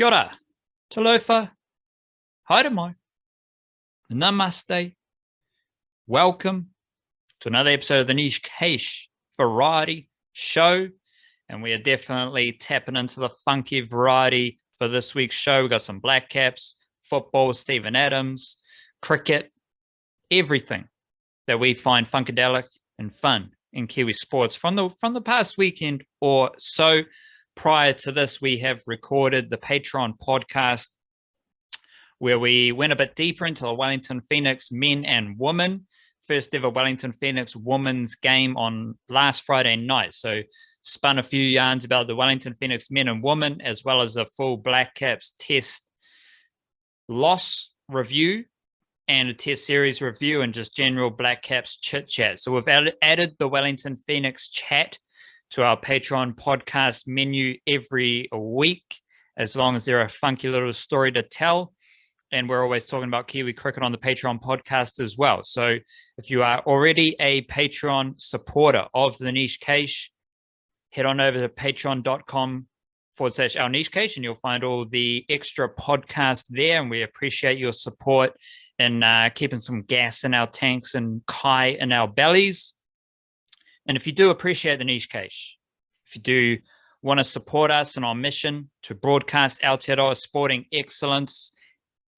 Kia ora, talofa, haere mai, namaste. Welcome to another episode of the Niche Cache Variety Show. And we are definitely tapping into the funky variety for this week's show. We've got some Blackcaps, football, Stephen Adams, cricket, everything that we find funkadelic and fun in Kiwi sports from the past weekend or so. Prior to this, we have recorded the Patreon podcast where we went a bit deeper into the Wellington Phoenix men and women. First ever Wellington Phoenix women's game on last Friday night. So spun a few yarns about the Wellington Phoenix men and women, as well as a full Blackcaps test loss review and a test series review and just general Blackcaps chit chat. So we've added the Wellington Phoenix chat to our Patreon podcast menu every week, as long as they're a funky little story to tell. And we're always talking about Kiwi cricket on the Patreon podcast as well. So if you are already a Patreon supporter of the Niche Cache, head on over to patreon.com/our Niche Cache and you'll find all the extra podcasts there. And we appreciate your support in keeping some gas in our tanks and kai in our bellies. And if you do appreciate the Niche Cache, if you do want to support us in our mission to broadcast Aotearoa sporting excellence,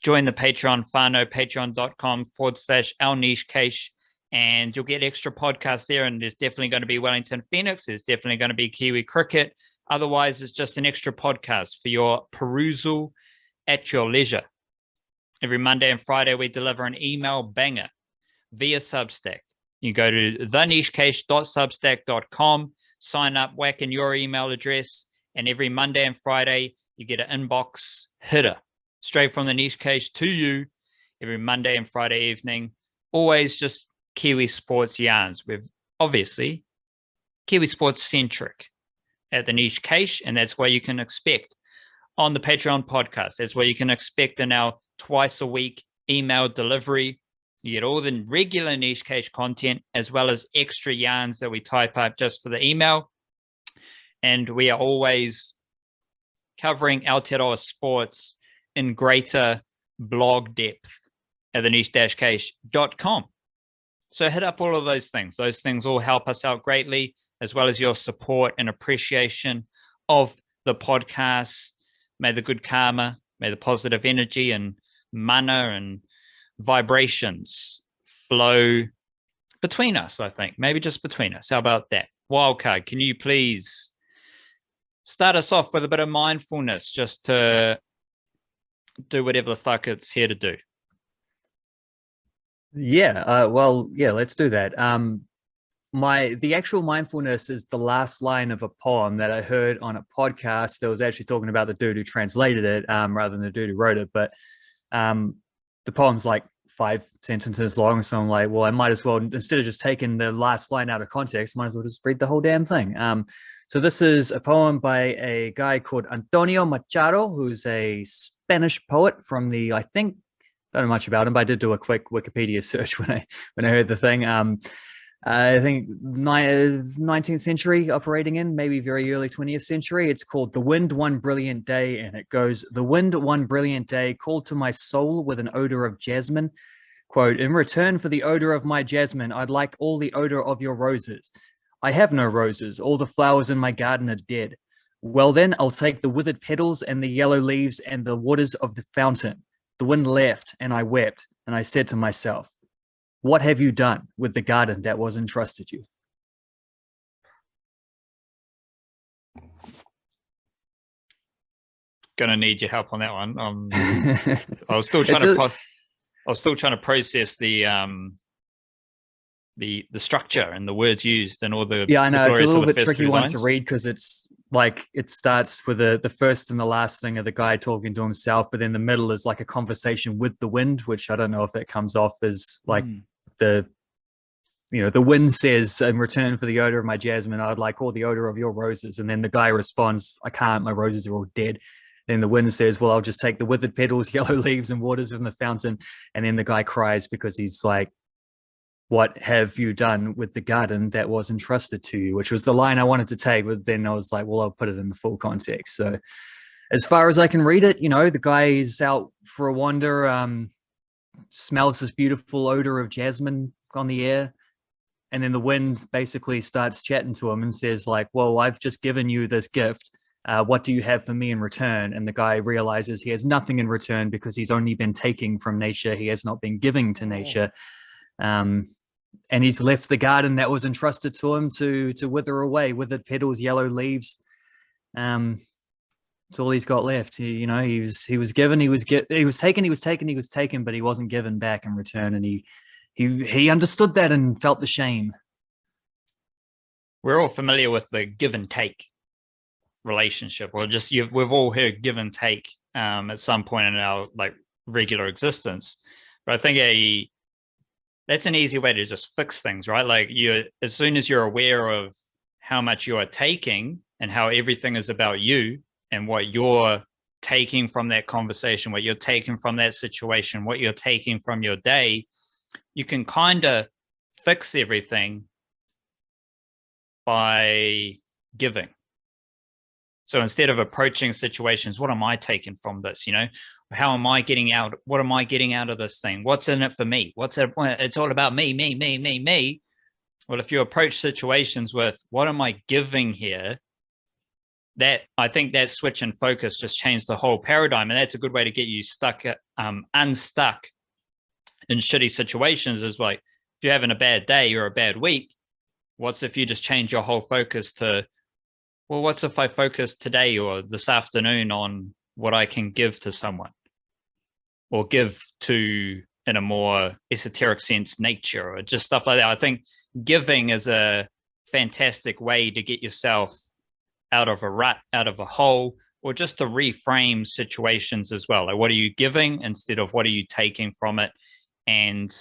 join the Patreon whānau, patreon.com/our Niche Cache, and you'll get extra podcasts there. And there's definitely going to be Wellington Phoenix. There's definitely going to be Kiwi cricket. Otherwise, it's just an extra podcast for your perusal at your leisure. Every Monday and Friday, we deliver an email banger via Substack. You go to thenichecache.substack.com, sign up, whack in your email address, and every Monday and Friday, you get an inbox hitter straight from the Niche Cache to you every Monday and Friday evening. Always just Kiwi sports yarns. We're obviously Kiwi sports centric at the Niche Cache, and that's what you can expect on the Patreon podcast. That's what you can expect in our twice a week email delivery. You get all the regular Niche Cache content as well as extra yarns that we type up just for the email. And we are always covering Aotearoa sports in greater blog depth at the niche-cache.com. So hit up all of those things. Those things all help us out greatly, as well as your support and appreciation of the podcast. May the good karma, may the positive energy and mana and vibrations flow between us, I think. Maybe just between us. How about that? Wildcard, can you please start us off with a bit of mindfulness just to do whatever the fuck it's here to do? Let's do that. The actual mindfulness is the last line of a poem that I heard on a podcast that was actually talking about the dude who translated it rather than the dude who wrote it. But the poem's like 5 sentences long, so I'm like, well, I might as well, instead of just taking the last line out of context, might as well just read the whole damn thing. So this is a poem by a guy called Antonio Machado, who's a Spanish poet from the, I don't know much about him, but I did do a quick Wikipedia search when I heard the thing. I think 19th century operating in, maybe very early 20th century. It's called The Wind One Brilliant Day, and it goes, "The wind one brilliant day called to my soul with an odor of jasmine. Quote, in return for the odor of my jasmine, I'd like all the odor of your roses. I have no roses. All the flowers in my garden are dead. Well, then I'll take the withered petals and the yellow leaves and the waters of the fountain. The wind laughed and I wept, and I said to myself, what have you done with the garden that was entrusted you?" Gonna need your help on that one. I was still trying to process the structure and the words used and all the. Yeah, I know it's a little bit tricky one to read because it's like it starts with the first and the last thing of the guy talking to himself, but then the middle is like a conversation with the wind, which I don't know if it comes off as like the wind says, in return for the odor of my jasmine, I'd like all the odor of your roses. And then the guy responds, I can't, my roses are all dead. Then the wind says, well, I'll just take the withered petals, yellow leaves, and waters from the fountain. And then the guy cries because he's like, what have you done with the garden that was entrusted to you? Which was the line I wanted to take, but then I was like, well, I'll put it in the full context. So as far as I can read it, the guy is out for a wander, smells this beautiful odor of jasmine on the air. And then the wind basically starts chatting to him and says like, well, I've just given you this gift. What do you have for me in return? And the guy realizes he has nothing in return because he's only been taking from nature. He has not been giving to nature. And he's left the garden that was entrusted to him to wither away, withered petals, yellow leaves. It's all he's got left. He was given, he was taken, but he wasn't given back in return. And he understood that and felt the shame. We're all familiar with the give and take relationship, or just we've all heard give and take at some point in our like regular existence. But I think that's an easy way to just fix things, right? Like as soon as you're aware of how much you are taking and how everything is about you and what you're taking from that conversation, what you're taking from that situation, what you're taking from your day, you can kind of fix everything by giving. So instead of approaching situations, what am I taking from this? How am I getting out? What am I getting out of this thing? What's in it for me? It's all about me, me, me, me, me. Well, if you approach situations with what am I giving here, I think that switch in focus just changed the whole paradigm. And that's a good way to get you unstuck in shitty situations. Is like, if you're having a bad day or a bad week, what's if you just change your whole focus to, well, what's if I focus today or this afternoon on what I can give to someone, or give to, in a more esoteric sense, nature, or just stuff like that. I think giving is a fantastic way to get yourself out of a rut, out of a hole, or just to reframe situations as well. Like, what are you giving instead of what are you taking from it? And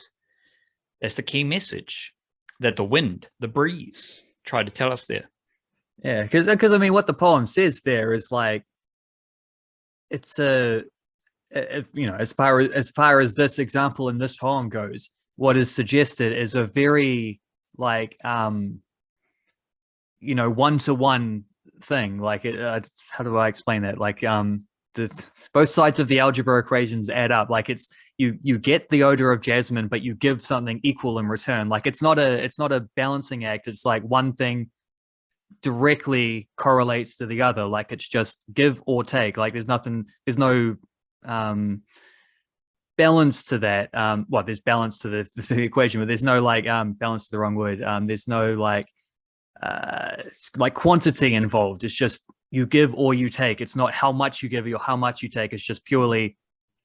that's the key message that the wind, the breeze tried to tell us there. Yeah, because I mean, what the poem says there is like, it's as far as this example in this poem goes, what is suggested is a very like one-to-one thing. Like how do I explain that? Like both sides of the algebra equations add up. Like it's you get the odor of jasmine, but you give something equal in return. Like it's not a balancing act. It's like one thing directly correlates to the other. Like it's just give or take. Like there's no balance to that. Well, there's balance to the equation, but there's no like balance is the wrong word. There's no like quantity involved. It's just you give or you take. It's not how much you give or how much you take. It's just purely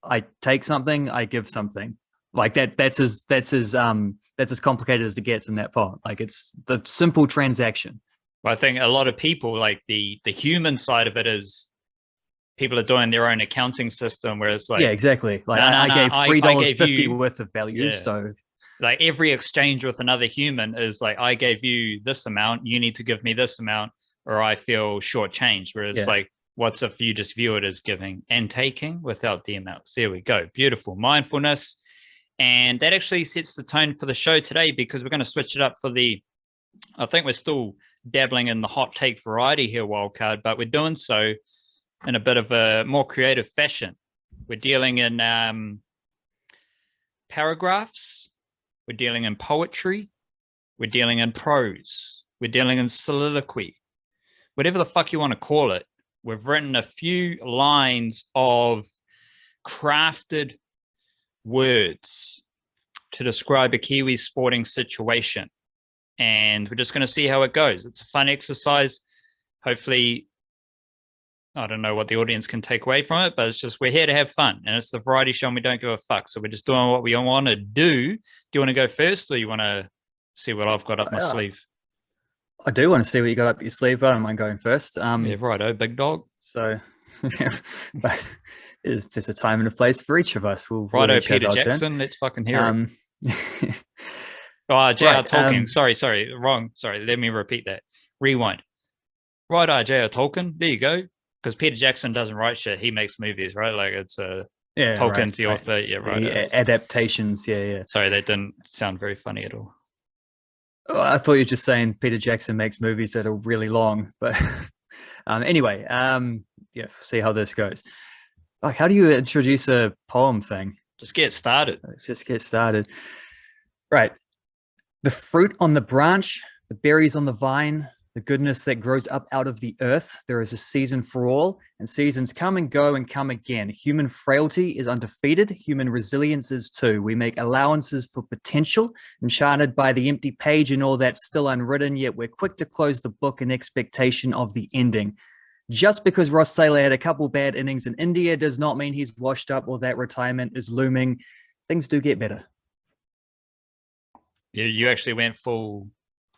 I take something, I give something. Like that's as complicated as it gets in that poem. Like it's the simple transaction. Well, I think a lot of people, like the human side of it is people are doing their own accounting system where it's like, yeah, exactly. Like I gave $3.50 worth of value. Yeah. So like every exchange with another human is like, I gave you this amount, you need to give me this amount, or I feel shortchanged. Whereas like, what's if you just view it as giving and taking without the amounts? There we go. Beautiful mindfulness. And that actually sets the tone for the show today, because we're going to switch it up I think we're still dabbling in the hot take variety here, Wildcard, but we're doing so in a bit of a more creative fashion. We're dealing in paragraphs, we're dealing in poetry, we're dealing in prose, we're dealing in soliloquy, whatever the fuck you want to call it. We've written a few lines of crafted words to describe a Kiwi sporting situation. And we're just going to see how it goes. It's a fun exercise. Hopefully, I don't know what the audience can take away from it, but it's just, we're here to have fun. And it's the variety show and we don't give a fuck. So we're just doing what we want to do. Do you want to go first, or you want to see what I've got up my sleeve? I do want to see what you got up your sleeve, but I don't mind going first. Yeah, righto, big dog. So, but there's a time and a place for each of us. Righto, Peter Jackson. Let's fucking hear it. Oh, J.R. Tolkien. Sorry, wrong. Sorry, let me repeat that. Rewind. Right, J.R. Tolkien. There you go. Because Peter Jackson doesn't write shit. He makes movies, right? Like it's Tolkien's the author. Yeah, right. Adaptations. Yeah. Sorry, that didn't sound very funny at all. I thought you were just saying Peter Jackson makes movies that are really long, but Anyway, yeah, see how this goes. Like, how do you introduce a poem thing? Just get started. Let's just get started. Right. The fruit on the branch, the berries on the vine, the goodness that grows up out of the earth. There is a season for all, and seasons come and go and come again. Human frailty is undefeated. Human resilience is too. We make allowances for potential, enchanted by the empty page and all that's still unwritten, yet we're quick to close the book in expectation of the ending. Just because Ross Taylor had a couple bad innings in India does not mean he's washed up or that retirement is looming. Things do get better. You actually went full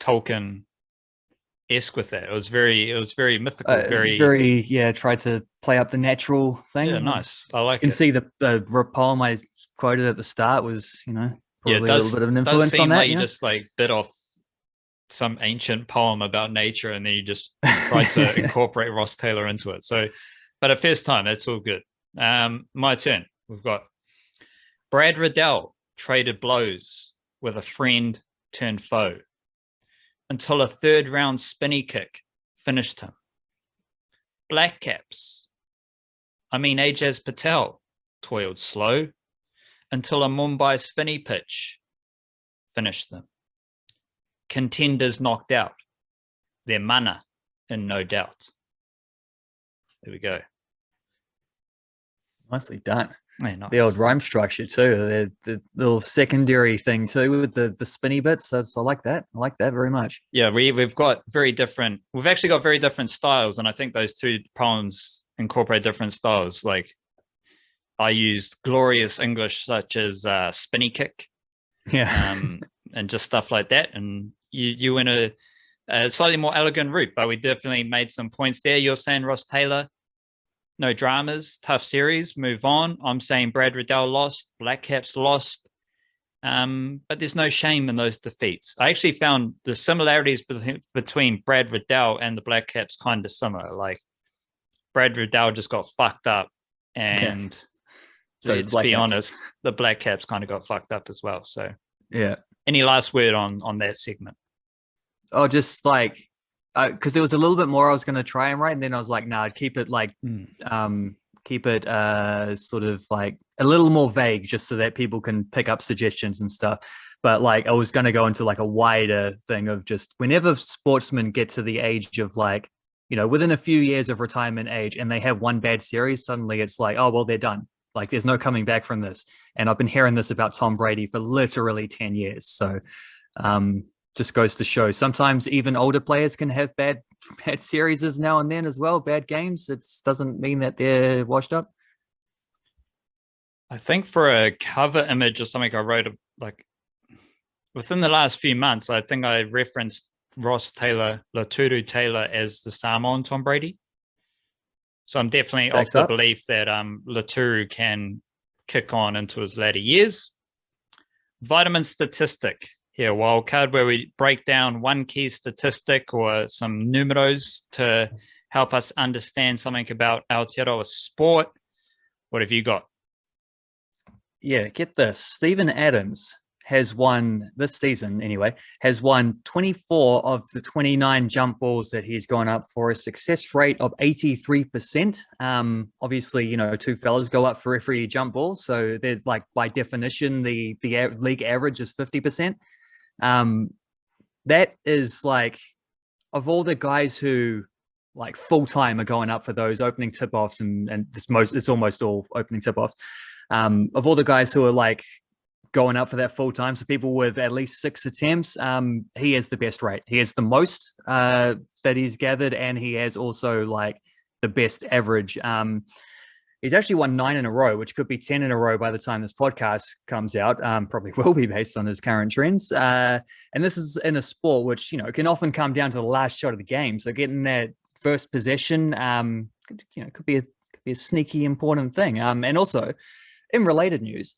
Tolkien-esque with that. It was very mythical. Very, yeah. Tried to play up the natural thing. Yeah, nice. I like it. You can see the poem I quoted at the start was, probably a little bit of an influence on that. You just like bit off some ancient poem about nature, and then you just tried to incorporate Ross Taylor into it. So, but at first time, that's all good. My turn. We've got Brad Riddell traded blows with a friend turned foe until a third round spinny kick finished him. Blackcaps, Ajaz Patel toiled slow until a Mumbai spinny pitch finished them. Contenders knocked out, their mana in no doubt. There we go. Nicely done. Yeah, nice. The old rhyme structure too, the little secondary thing too with the spinny bits. I like that. I like that very much. Yeah, we've actually got very different styles, and I think those two poems incorporate different styles. Like I used glorious English such as spinny kick, and just stuff like that. And you went a slightly more elegant route, but we definitely made some points there. You're saying Ross Taylor, no dramas, tough series, move on. I'm saying Brad Riddell lost, Blackcaps lost, but there's no shame in those defeats. I actually found the similarities between Brad Riddell and the Blackcaps kind of similar. Like Brad Riddell just got fucked up, and so let's be honest, the Blackcaps kind of got fucked up as well. So yeah. Any last word on that segment? Oh, just like because there was a little bit more I was going to try and write, and then I was like, nah, keep it like keep it sort of like a little more vague, just so that people can pick up suggestions and stuff. But like I was going to go into like a wider thing of just whenever sportsmen get to the age of like, within a few years of retirement age, and they have one bad series, suddenly it's like, oh well, they're done. Like there's no coming back from this. And I've been hearing this about Tom Brady for literally 10 years. So just goes to show sometimes even older players can have bad series now and then as well, bad games. It doesn't mean that they're washed up. I think for a cover image or something I wrote, like within the last few months, I think I referenced Ross Taylor, Laturu Taylor as the Samoan Tom Brady. So I'm definitely of the belief that Laturu can kick on into his latter years. Vitamin statistic here, wildcard, where we break down one key statistic or some numeros to help us understand something about Aotearoa sport. What have you got? Yeah, get this. Steven Adams has won this season anyway, has won 24 of the 29 jump balls that he's gone up for a success rate of 83%. Obviously, two fellas go up for every jump ball. So there's like, by definition, the league average is 50%. That is like, of all the guys who like full-time are going up for those opening tip-offs and it's almost all opening tip-offs. Of all the guys who are like going up for that full time, so people with at least 6 attempts, he has the best rate. He has the most that he's gathered, and he has also like the best average. He's actually won 9 in a row, which could be 10 in a row by the time this podcast comes out. Probably will be based on his current trends. And this is in a sport which, can often come down to the last shot of the game. So getting that first possession, could be a sneaky important thing. And also, in related news,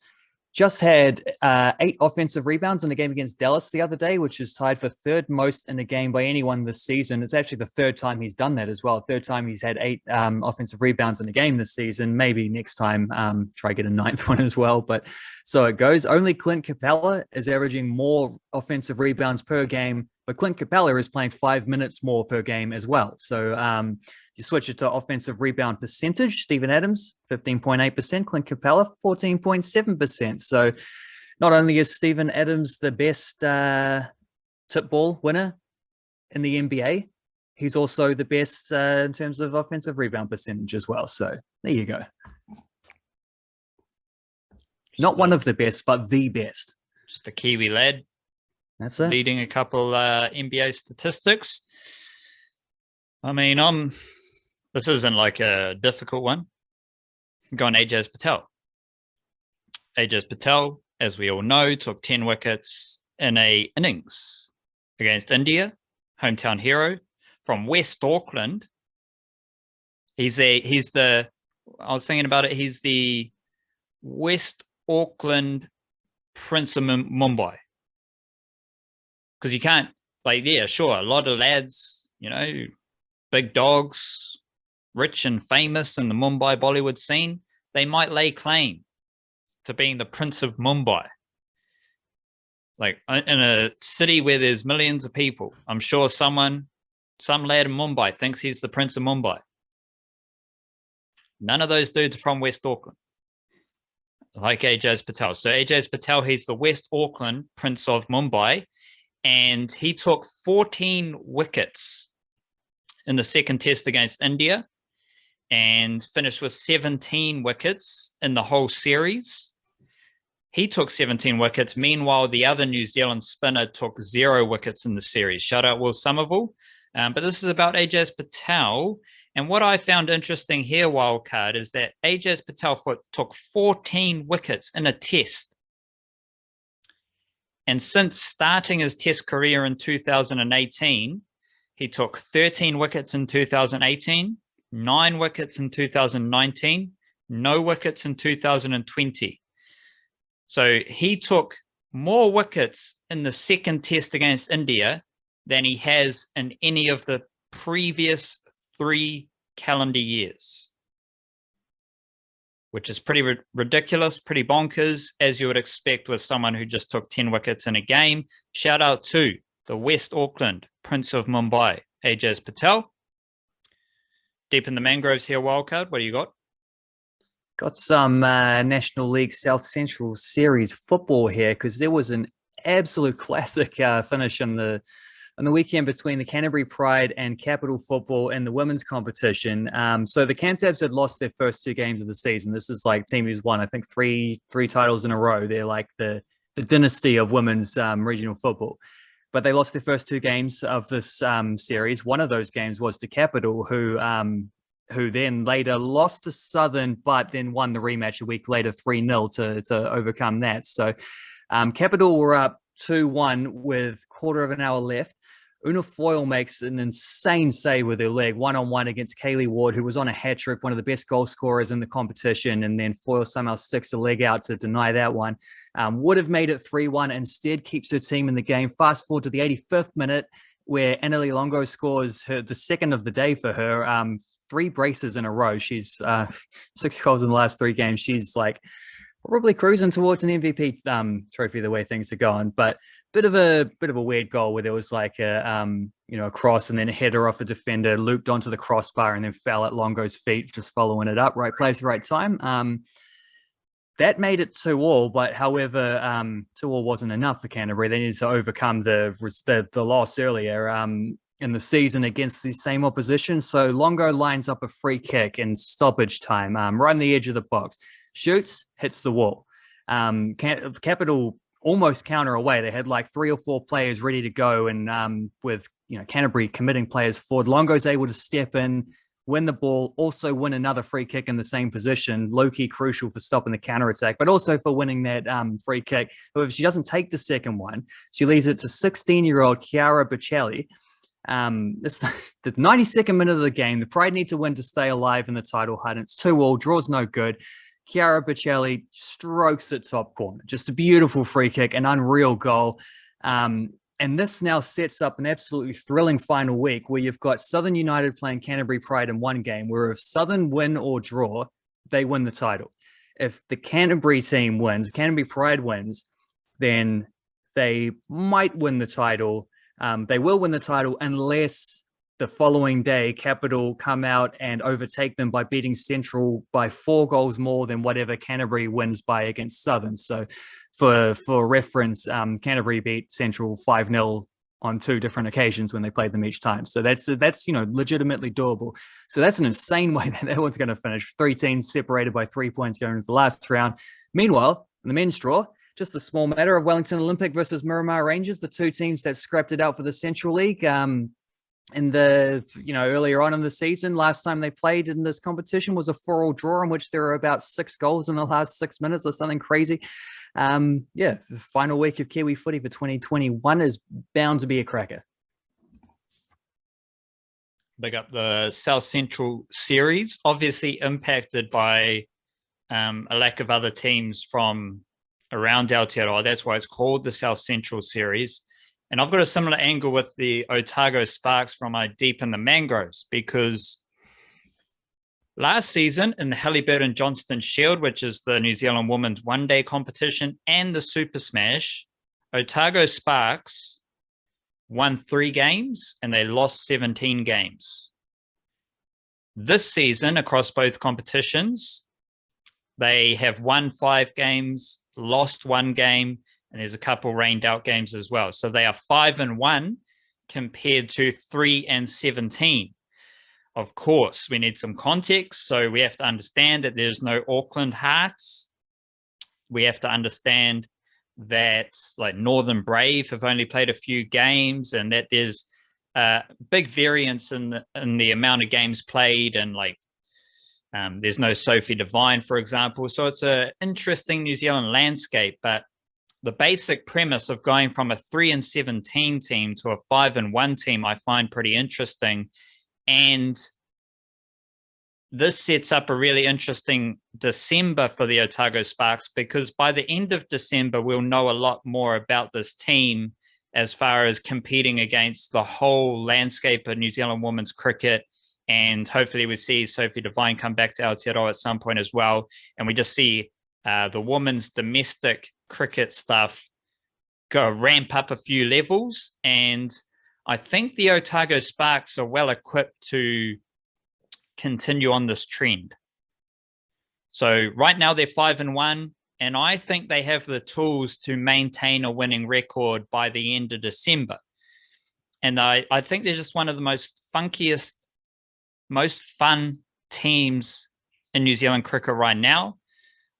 just had 8 offensive rebounds in a game against Dallas the other day, which is tied for third most in a game by anyone this season. It's actually the third time he's done that as well. Third time he's had 8 offensive rebounds in a game this season. Maybe next time try get a 9th one as well. But so it goes. Only Clint Capella is averaging more offensive rebounds per game But Clint Capella is playing 5 minutes more per game as well. So you switch it to offensive rebound percentage. Steven Adams, 15.8%. Clint Capella, 14.7%. So not only is Steven Adams the best tip ball winner in the NBA, he's also the best in terms of offensive rebound percentage as well. So there you go. Not one of the best, but the best. Just a Kiwi lad. That's it. Leading a couple NBA statistics. I mean, this isn't like a difficult one. I'm going Ajaz Patel. Ajaz Patel, as we all know, took 10 wickets in a innings against India, hometown hero from West Auckland. I was thinking about it, he's the West Auckland Prince of Mumbai. Because you can't, sure, a lot of lads, big dogs, rich and famous in the Mumbai Bollywood scene, they might lay claim to being the Prince of Mumbai. Like in a city where there's millions of people, I'm sure some lad in Mumbai thinks he's the Prince of Mumbai. None of those dudes are from West Auckland, like Ajaz Patel. So Ajaz Patel, he's the West Auckland Prince of Mumbai, and he took 14 wickets in the second test against India and finished with 17 wickets in the whole series. He took 17 wickets. Meanwhile, the other New Zealand spinner took 0 wickets in the series. Shout out Will Somerville. But this is about Ajaz Patel. And what I found interesting here, Wildcard, is that Ajaz Patel took 14 wickets in a test. And since starting his test career in 2018, he took 13 wickets in 2018, 9 wickets in 2019, no wickets in 2020. So he took more wickets in the second test against India than he has in any of the previous 3 calendar years, which is pretty ridiculous, pretty bonkers, as you would expect with someone who just took 10 wickets in a game. Shout out to the West Auckland Prince of Mumbai, Ajaz Patel. Deep in the mangroves here, Wildcard. What do you got? Got some National League South Central Series football here, because there was an absolute classic finish on the weekend between the Canterbury Pride and Capital Football in the women's competition. So the Cantabs had lost their first 2 games of the season. This is like team who's won, I think, three titles in a row. They're like the dynasty of women's regional football. But they lost their first 2 games of this series. One of those games was to Capital, who then later lost to Southern, but then won the rematch a week later, 3-0 to overcome that. So Capital were up 2-1 with quarter of an hour left. Una Foyle makes an insane save with her leg, 1-on-1 against Kaylee Ward, who was on a hat-trick, one of the best goal scorers in the competition, and then Foyle somehow sticks a leg out to deny that one. Would have made it 3-1, instead keeps her team in the game. Fast forward to the 85th minute, where Anneli Longo scores the second of the day for her, 3 braces in a row. She's 6 goals in the last 3 games. She's like probably cruising towards an MVP trophy the way things are going. But bit of a weird goal where there was like a cross and then a header off a defender, looped onto the crossbar and then fell at Longo's feet, just following it up. Right place, right time. That made it 2-2, but however, 2-2 wasn't enough for Canterbury. They needed to overcome the loss earlier in the season against the same opposition. So Longo lines up a free kick in stoppage time, right on the edge of the box. Shoots, hits the wall. Capital almost counter away. They had like 3 or 4 players ready to go, and with Canterbury committing players forward, Longo's able to step in, win the ball, also win another free kick in the same position. Low-key crucial for stopping the counter-attack, but also for winning that free kick. However, if she doesn't take the second one, she leaves it to 16-year-old Chiara Bocelli. It's the 92nd minute of the game. The Pride need to win to stay alive in the title hunt. It's 2-2, draws no good. Chiara Bocelli strokes it top corner. Just a beautiful free kick, an unreal goal. And this now sets up an absolutely thrilling final week where you've got Southern United playing Canterbury Pride in one game, where if Southern win or draw, they win the title. If the Canterbury team wins, Canterbury Pride wins, then they might win the title. They will win the title unless the following day Capital come out and overtake them by beating Central by 4 goals more than whatever Canterbury wins by against Southern. So for reference, Canterbury beat Central 5-0 on 2 different occasions when they played them each time. So that's legitimately doable. So that's an insane way that one's going to finish. 3 teams separated by 3 points going into the last round. Meanwhile, in the men's draw, just a small matter of Wellington Olympic versus Miramar Rangers, the 2 teams that scrapped it out for the Central League. In the, earlier on in the season, last time they played in this competition was a 4-4 draw in which there were about 6 goals in the last 6 minutes or something crazy. The final week of Kiwi footy for 2021 is bound to be a cracker. Big up the South Central series, obviously impacted by a lack of other teams from around Aotearoa. That's why it's called the South Central series. And I've got a similar angle with the Otago Sparks from Deep in the Mangroves, because last season in the Halliburton Johnston Shield, which is the New Zealand women's one-day competition, and the Super Smash, Otago Sparks won 3 games and they lost 17 games. This season, across both competitions, they have won 5 games, lost 1 game, and there's a couple rained out games as well. So they are 5-1 compared to 3-17. Of course, we need some context. So we have to understand that there's no Auckland Hearts. We have to understand that like Northern Brave have only played a few games, and that there's big variance in the amount of games played, and there's no Sophie Devine, for example. So it's an interesting New Zealand landscape, but the basic premise of going from a 3-17 team to a 5-1 team, I find pretty interesting. And this sets up a really interesting December for the Otago Sparks, because by the end of December, we'll know a lot more about this team as far as competing against the whole landscape of New Zealand women's cricket. And hopefully we see Sophie Devine come back to Aotearoa at some point as well. And we just see the women's domestic cricket stuff go ramp up a few levels. And I think the Otago Sparks are well equipped to continue on this trend. So right now they're 5-1, and I think they have the tools to maintain a winning record by the end of December. And I think they're just one of the most funkiest, most fun teams in New Zealand cricket right now.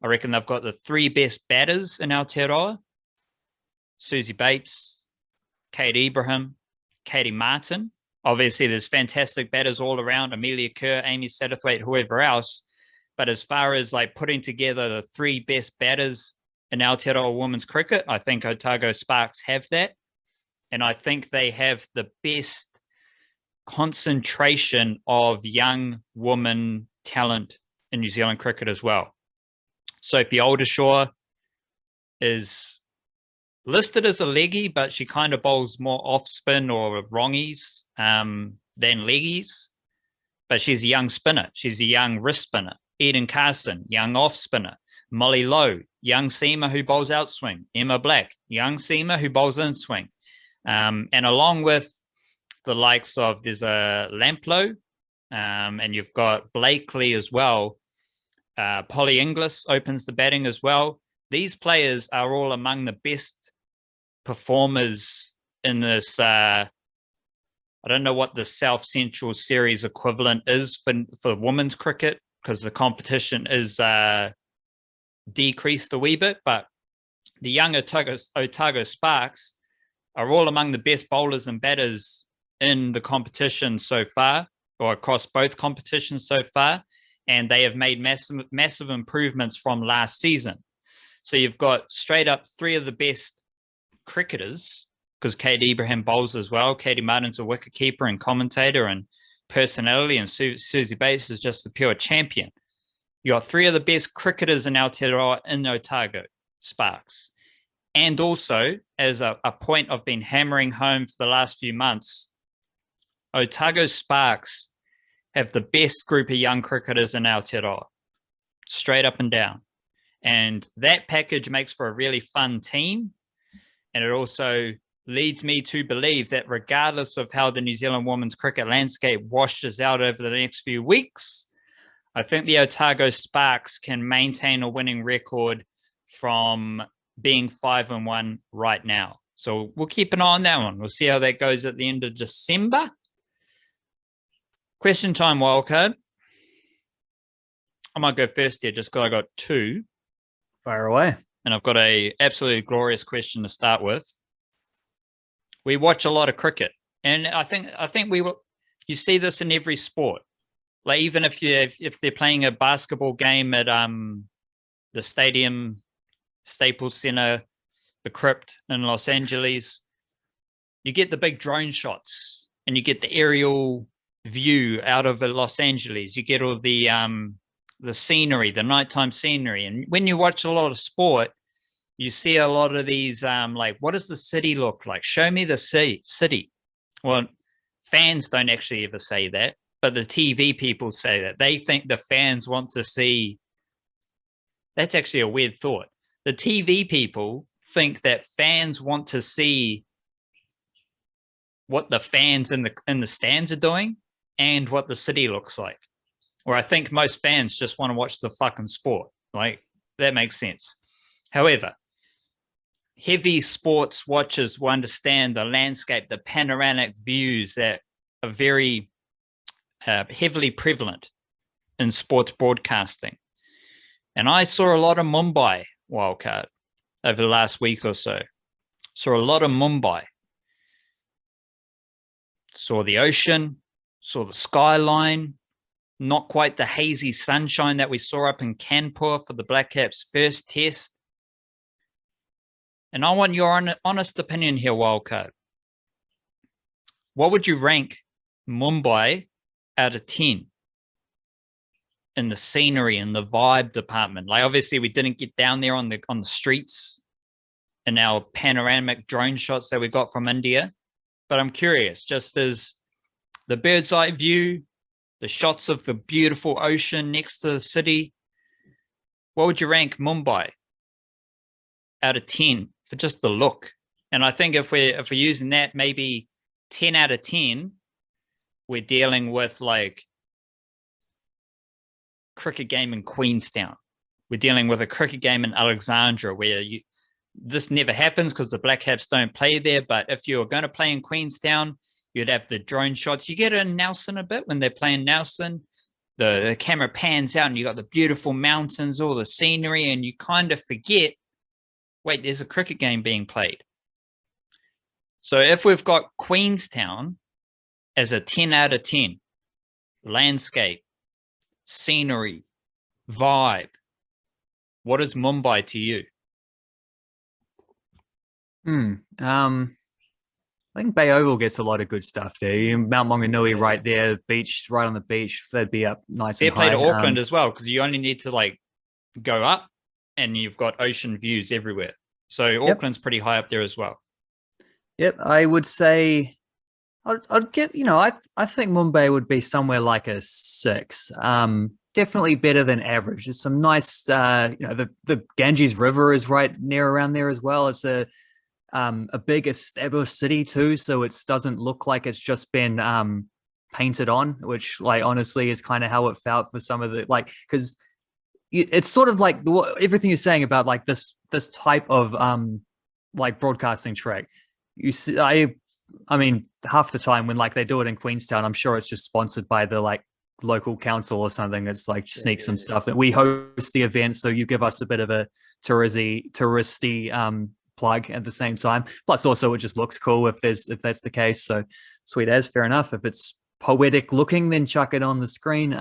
I reckon they've got the 3 best batters in Aotearoa: Susie Bates, Kate Ibrahim, Katie Martin. Obviously, there's fantastic batters all around: Amelia Kerr, Amy Satterthwaite, whoever else. But as far as putting together the 3 best batters in Aotearoa women's cricket, I think Otago Sparks have that. And I think they have the best concentration of young woman talent in New Zealand cricket as well. Sophie Oldershaw is listed as a leggy, but she kind of bowls more off spin or wrongies than leggies. But she's a young spinner. She's a young wrist spinner. Eden Carson, young off spinner. Molly Lowe, young seamer who bowls outswing. Emma Black, young seamer who bowls inswing. And along with the likes of, there's a Lamplow, and you've got Blakely as well. Polly Inglis opens the batting as well. These players are all among the best performers in this. I don't know what the South Central Series equivalent is for women's cricket, because the competition is decreased a wee bit. But the young Otago Sparks are all among the best bowlers and batters in the competition so far, or across both competitions so far. And they have made massive improvements from last season. So you've got straight up 3 of the best cricketers, because Kate Ibrahim bowls as well. Katie Martin's a wicketkeeper and commentator and personality, and Susie Bates is just a pure champion. You got 3 of the best cricketers in Aotearoa in Otago Sparks. And also, as a point I've been hammering home for the last few months, Otago Sparks have the best group of young cricketers in Aotearoa, straight up and down. And that package makes for a really fun team. And it also leads me to believe that regardless of how the New Zealand women's cricket landscape washes out over the next few weeks, I think the Otago Sparks can maintain a winning record from being 5-1 right now. So we'll keep an eye on that one. We'll see how that goes at the end of December. Question time, wildcard. I might go first here just because I got two. Fire away. And I've got a absolutely glorious question to start with. We watch a lot of cricket, and I think you see this in every sport. Like even if they're playing a basketball game at the stadium, Staples Center, the Crypt in Los Angeles, you get the big drone shots and you get the aerial view out of Los Angeles. You get all the scenery, the nighttime scenery, and when you watch a lot of sport, you see a lot of these like, what does the city look like? Show me the city. Well, fans don't actually ever say that, but the TV people say that. They think the fans want to see. That's actually a weird thought. The TV people think that fans want to see what the fans in the stands are doing and what the city looks like. Or I think most fans just want to watch the fucking sport. Like, that makes sense. However, heavy sports watchers will understand the landscape, the panoramic views that are very heavily prevalent in sports broadcasting. And I saw a lot of Mumbai, wildcard, over the last week or so. Saw a lot of Mumbai. Saw the ocean, saw the skyline, not quite the hazy sunshine that we saw up in Kanpur for the Blackcaps' first test. And I want your honest opinion here, wildcard. What would you rank Mumbai out of 10 in the scenery and the vibe department? Like, obviously, we didn't get down there on the streets in our panoramic drone shots that we got from India. But I'm curious, just as the bird's eye view, the shots of the beautiful ocean next to the city, what would you rank Mumbai out of 10 for just the look? And I think if we're using that, maybe 10 out of 10, we're dealing with like cricket game in Queenstown. We're dealing with a cricket game in Alexandria where this never happens because the Blackcaps don't play there. But if you're going to play in Queenstown, you'd have the drone shots. You get it in Nelson a bit when they're playing Nelson. The camera pans out and you got the beautiful mountains, all the scenery, and you kind of forget, wait, there's a cricket game being played. So if we've got Queenstown as a 10 out of 10, landscape, scenery, vibe, what is Mumbai to you? I think Bay Oval gets a lot of good stuff there. Mount Maunganui right there, beach, right on the beach. They'd be up nice and high. They play to Auckland as well, because you only need to like go up and you've got ocean views everywhere. So Auckland's pretty high up there as well. Yep, I would say I'd get, I think Mumbai would be somewhere like a 6. Definitely better than average. There's some nice, the Ganges River is right near around there as well. It's a big established city too, so it doesn't look like it's just been painted on, which like honestly is kind of how it felt for some of the, like, because it's sort of like everything you're saying about like this type of like broadcasting track. You see, I mean, half the time when like they do it in Queenstown, I'm sure it's just sponsored by the like local council or something. It's like sneak some stuff, and we host the event, so you give us a bit of a touristy plug at the same time. Plus, also it just looks cool if that's the case. So sweet as, fair enough. If it's poetic looking, then chuck it on the screen.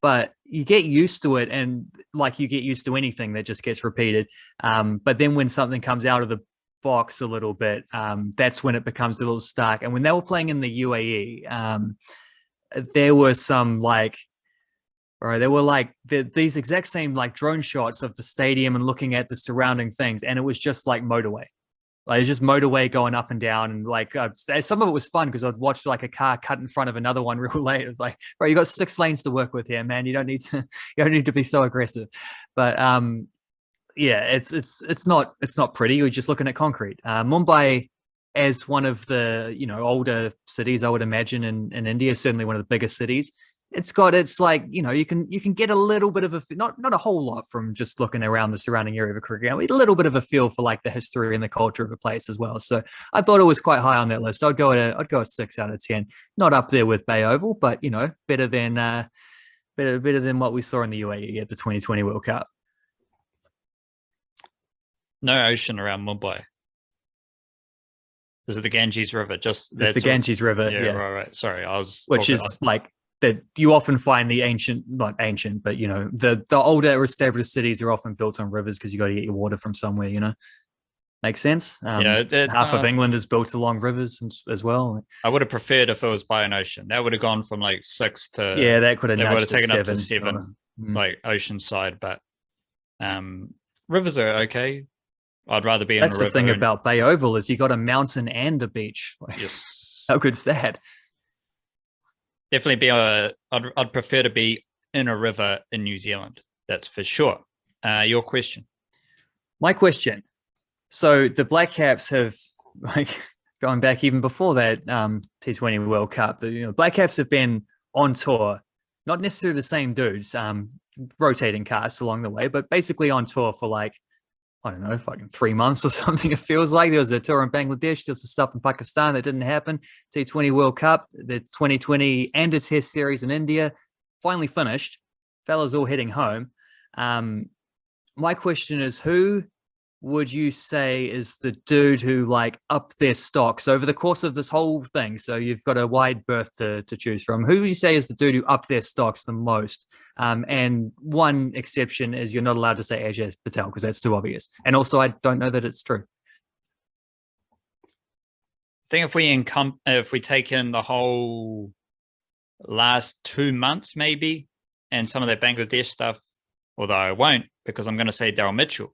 But you get used to it, and like you get used to anything that just gets repeated. But then when something comes out of the box a little bit, that's when it becomes a little stark. And when they were playing in the UAE, there were some like, or they were like these exact same like drone shots of the stadium and looking at the surrounding things, and it was just like motorway. Like it's just motorway going up and down, and like some of it was fun because I'd watch like a car cut in front of another one real late. It was like, bro, you got 6 lanes to work with here, man. You don't need to be so aggressive. But yeah, it's not pretty. You're just looking at concrete. Mumbai, as one of the older cities, I would imagine in India, certainly one of the biggest cities. It's like you can get a little bit of a not a whole lot from just looking around the surrounding area of a cricket ground, a little bit of a feel for like the history and the culture of a place as well. So I thought it was quite high on that list. I'd go a 6 out of 10, not up there with Bay Oval, but better than better than what we saw in the UAE at the 2020 World Cup. No ocean around Mumbai. Is it the Ganges River? It's the Ganges River. Yeah. Right. Sorry, which is like that you often find not ancient, but the older established cities are often built on rivers because you got to get your water from somewhere. Makes sense. Half of England is built along rivers as well. I would have preferred if it was by an ocean. That would have gone from like 6 to that could have taken 7. up to 7, like ocean side. But rivers are okay. I'd rather be in a river. That's the thing about Bay Oval is you got a mountain and a beach. Yes. How good's that? Definitely I'd prefer to be in a river in New Zealand. That's for sure. Your question. My question. So the Blackcaps have, like, going back even before that T20 World Cup, the Blackcaps have been on tour, not necessarily the same dudes, rotating casts along the way, but basically on tour for like, I don't know, fucking 3 months or something. It feels like there was a tour in Bangladesh, there's some stuff in Pakistan that didn't happen. T20 World Cup, the 2020 and a test series in India finally finished. Fellas all heading home. My question is, who would you say is the dude who like upped their stocks over the course of this whole thing? So you've got a wide berth to choose from. Who would you say is the dude who upped their stocks the most? And one exception is you're not allowed to say Ajaz Patel because that's too obvious. And also, I don't know that it's true. I think if we take in the whole last 2 months, maybe, and some of that Bangladesh stuff, although I won't because I'm going to say Daryl Mitchell.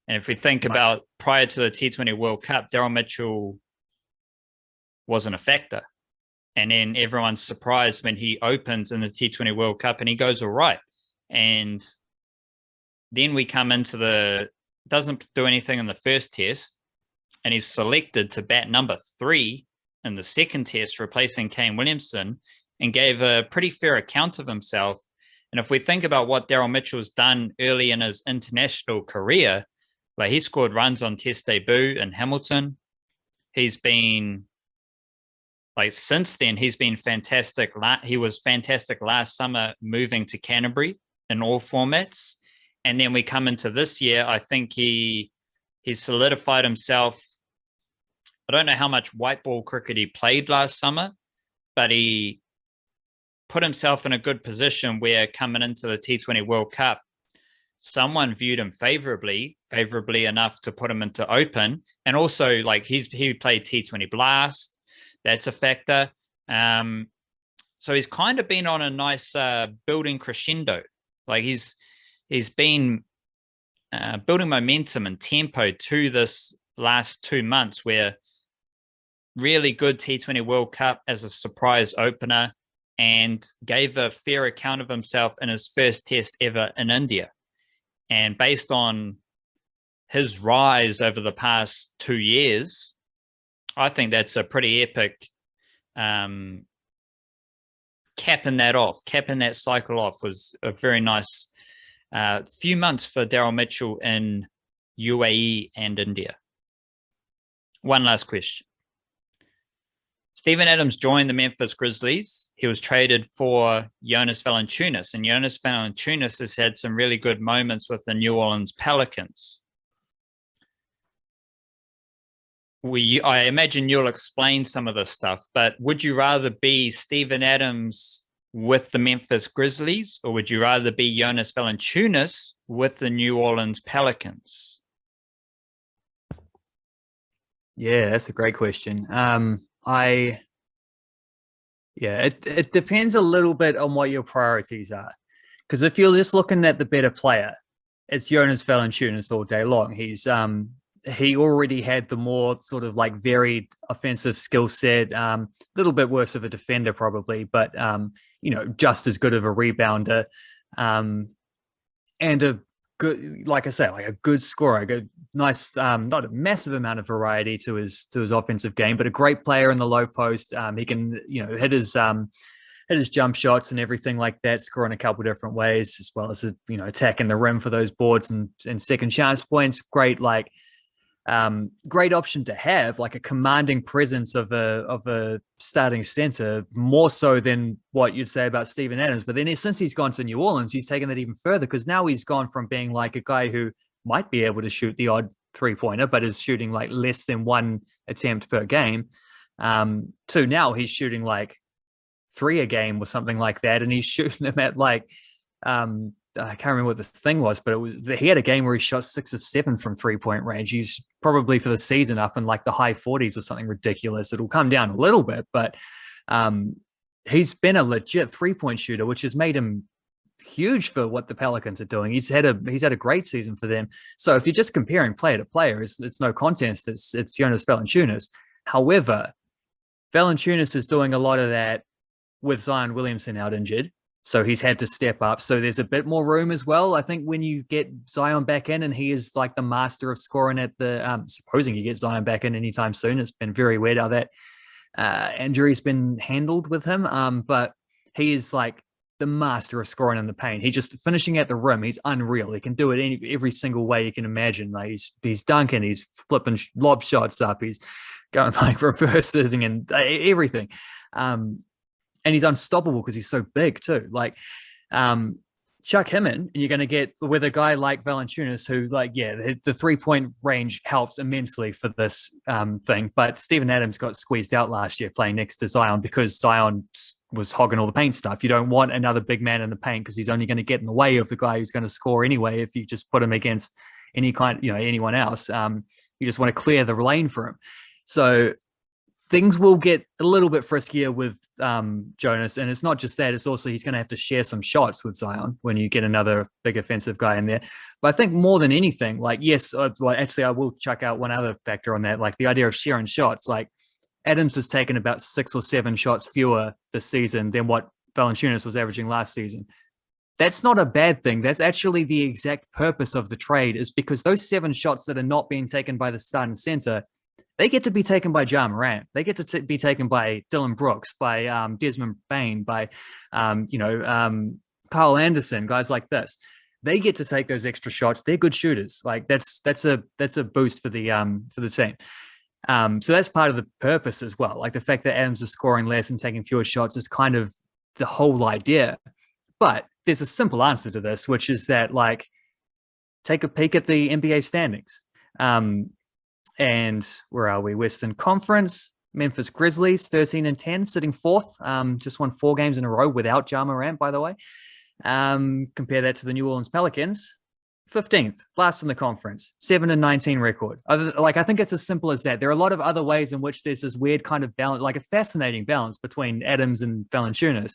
And if we think about prior to the T20 World Cup, Daryl Mitchell wasn't a factor. And then everyone's surprised when he opens in the T20 World Cup and he goes all right. And then we come into doesn't do anything in the first test, and he's selected to bat number 3 in the second test, replacing Kane Williamson, and gave a pretty fair account of himself. And if we think about what Daryl Mitchell's done early in his international career, like he scored runs on test debut in Hamilton. He's been, like, since then, he's been fantastic. He was fantastic last summer moving to Canterbury in all formats. And then we come into this year, I think he solidified himself. I don't know how much white ball cricket he played last summer, but he put himself in a good position where coming into the T20 World Cup, someone viewed him favorably enough to put him into open. And also, like, he played T20 Blast. That's a factor. So he's kind of been on a nice building crescendo. Like he's been building momentum and tempo to this last 2 months where really good T20 World Cup as a surprise opener and gave a fair account of himself in his first test ever in India. And based on his rise over the past 2 years, I think that's a pretty epic capping that cycle off was a very nice few months for Daryl Mitchell in UAE and India. One last question. Steven Adams joined the Memphis Grizzlies. He was traded for Jonas Valanciunas, and Jonas Valanciunas has had some really good moments with the New Orleans Pelicans. I imagine you'll explain some of this stuff, but would you rather be Steven Adams with the Memphis Grizzlies, or would you rather be Jonas Valanciunas with the New Orleans Pelicans? Yeah, that's a great question. It depends a little bit on what your priorities are. Because if you're just looking at the better player, it's Jonas Valanciunas all day long. He already had the more sort of like varied offensive skill set, little bit worse of a defender probably, but just as good of a rebounder, and a good, like I say, like a good scorer, a good, nice, not a massive amount of variety to his offensive game, but a great player in the low post. He can, hit his jump shots and everything like that, score in a couple different ways, as well as attacking the rim for those boards and second chance points. Great, great option to have, like a commanding presence of a starting center, more so than what you'd say about Steven Adams. But then since he's gone to New Orleans, he's taken that even further, because now he's gone from being like a guy who might be able to shoot the odd 3-pointer, but is shooting like less than one attempt per game, to now he's shooting like 3 a game or something like that, and he's shooting them at like I can't remember what this thing was, but he had a game where he shot 6 of 7 from 3-point range. He's probably for the season up in like the high 40s or something ridiculous. It'll come down a little bit, but he's been a legit 3-point shooter, which has made him huge for what the Pelicans are doing. He's had a great season for them. So if you're just comparing player to player, it's no contest. It's Jonas Valanciunas. However, Valanciunas is doing a lot of that with Zion Williamson out injured. So he's had to step up. So there's a bit more room as well. I think when you get Zion back in, and he is like the master of scoring at the, supposing you get Zion back in anytime soon, it's been very weird how that injury's been handled with him. But he is like the master of scoring in the paint. He's just finishing at the rim. He's unreal. He can do it every single way you can imagine. Like he's dunking, he's flipping lob shots up, he's going like reversing and everything. And he's unstoppable because he's so big too. Like, chuck him in, and you're going to get with a guy like Valanciunas, who, like, yeah, the 3-point range helps immensely for this thing. But Steven Adams got squeezed out last year playing next to Zion because Zion was hogging all the paint stuff. You don't want another big man in the paint because he's only going to get in the way of the guy who's going to score anyway. If you just put him against anyone else, you just want to clear the lane for him. So things will get a little bit friskier with Jonas. And it's not just that, it's also he's going to have to share some shots with Zion when you get another big offensive guy in there. But I think more than anything, like, yes, actually, I will chuck out one other factor on that, like the idea of sharing shots. Like, Adams has taken about 6 or 7 shots fewer this season than what Valanciunas was averaging last season. That's not a bad thing. That's actually the exact purpose of the trade, is because those 7 shots that are not being taken by the starting center, they get to be taken by Ja Morant. They get to be taken by Dylan Brooks, by Desmond Bane, by Kyle Anderson, guys like this. They get to take those extra shots. They're good shooters. Like that's a boost for the team. So that's part of the purpose as well. Like the fact that Adams is scoring less and taking fewer shots is kind of the whole idea. But there's a simple answer to this, which is that, like, take a peek at the NBA standings. And where are we? Western Conference, Memphis Grizzlies, 13-10, sitting 4th. Just won 4 games in a row without Ja Morant, by the way. Compare that to the New Orleans Pelicans, 15th, last in the conference, 7-19 record. I think it's as simple as that. There are a lot of other ways in which there's this weird kind of balance, like a fascinating balance between Adams and Valanciunas,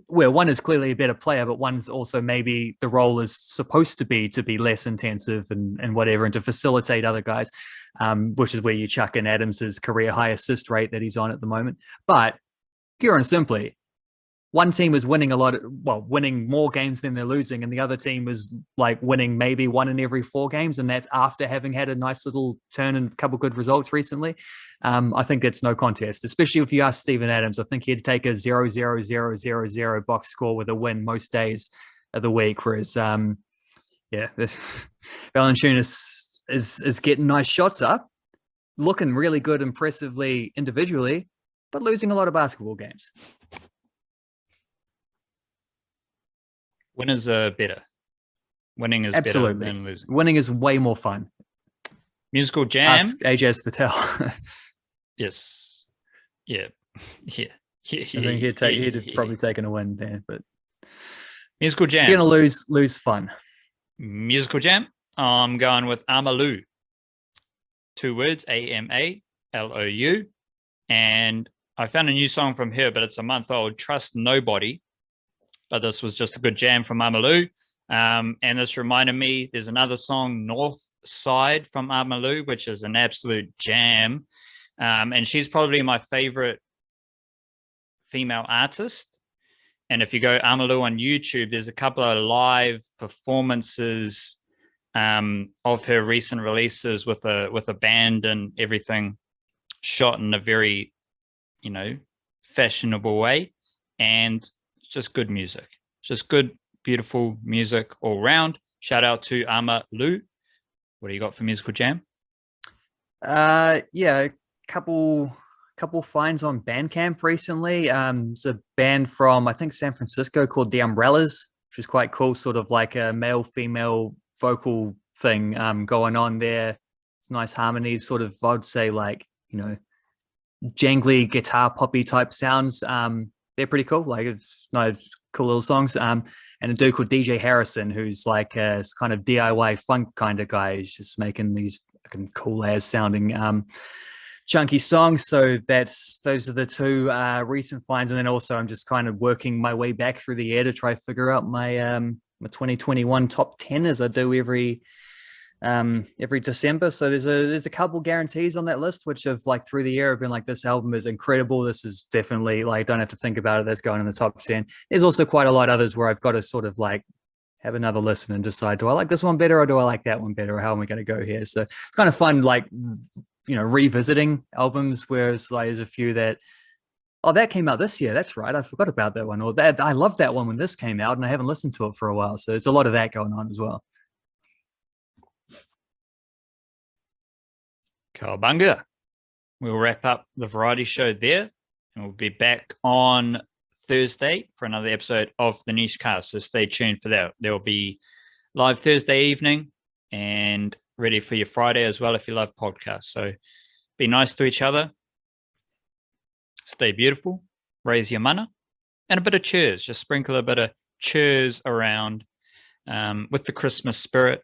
where one is clearly a better player, but one's also maybe the role is supposed to be less intensive and whatever, and to facilitate other guys, which is where you chuck in Adams's career high assist rate that he's on at the moment. But pure and simply, one team is winning winning more games than they're losing, and the other team is like winning maybe 1 in every 4 games, and that's after having had a nice little turn and a couple good results recently. I think that's no contest, especially if you ask Steven Adams. I think he'd take a 0-0-0-0-0 box score with a win most days of the week, whereas this Valanciunas is getting nice shots up, looking really good impressively individually, but losing a lot of basketball games. Winners are better. Winning is better than losing. Winning is way more fun. Musical jam. Ask Ajaz Patel. Yes. Yeah. Yeah. I think he'd probably taken a win there, but musical jam. You're gonna lose fun. Musical jam. I'm going with Amalou. 2 words, Amalou. And I found a new song from her, but it's a month old. Trust Nobody. But this was just a good jam from Amalou. And this reminded me, there's another song, North Side, from Amalou, which is an absolute jam. And she's probably my favorite female artist. And if you go Amalu on YouTube, there's a couple of live performances of her recent releases with a band and everything, shot in a very, fashionable way. And it's just good music. Just good, beautiful music all round. Shout out to Amalu. What do you got for Musical Jam? Yeah, couple finds on Bandcamp recently. It's a band from, I think, San Francisco called The Umbrellas, which is quite cool, sort of like a male-female vocal thing going on there. It's nice harmonies, sort of, I'd say, like, jangly guitar poppy type sounds. They're pretty cool. Like, it's nice, cool little songs. And a dude called DJ Harrison, who's like a kind of DIY funk kind of guy. He's just making these fucking cool ass sounding chunky songs. So those are the two recent finds. And then also I'm just kind of working my way back through the year to try to figure out my 2021 top 10, as I do every December. So there's a couple guarantees on that list, which have, like, through the year have been like, this album is incredible. This is definitely, like, don't have to think about it, that's going in the top 10. There's also quite a lot of others where I've got to sort of like have another listen and decide, do I like this one better or do I like that one better, or how am we going to go here? So it's kind of fun, like, revisiting albums, whereas like there's a few that, oh, that came out this year, that's right, I forgot about that one, or that I loved that one when this came out and I haven't listened to it for a while. So there's a lot of that going on as well. Cowabunga. We'll wrap up the variety show there, and we'll be back on Thursday for another episode of the Niche Cast. So stay tuned for that. There will be live Thursday evening and ready for your Friday as well if you love podcasts. So be nice to each other. Stay beautiful. Raise your mana. And a bit of cheers. Just sprinkle a bit of cheers around with the Christmas spirit.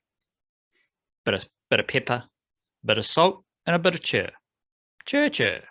Bit of pepper, bit of salt, and a bit of cheer. Cheer, cheer.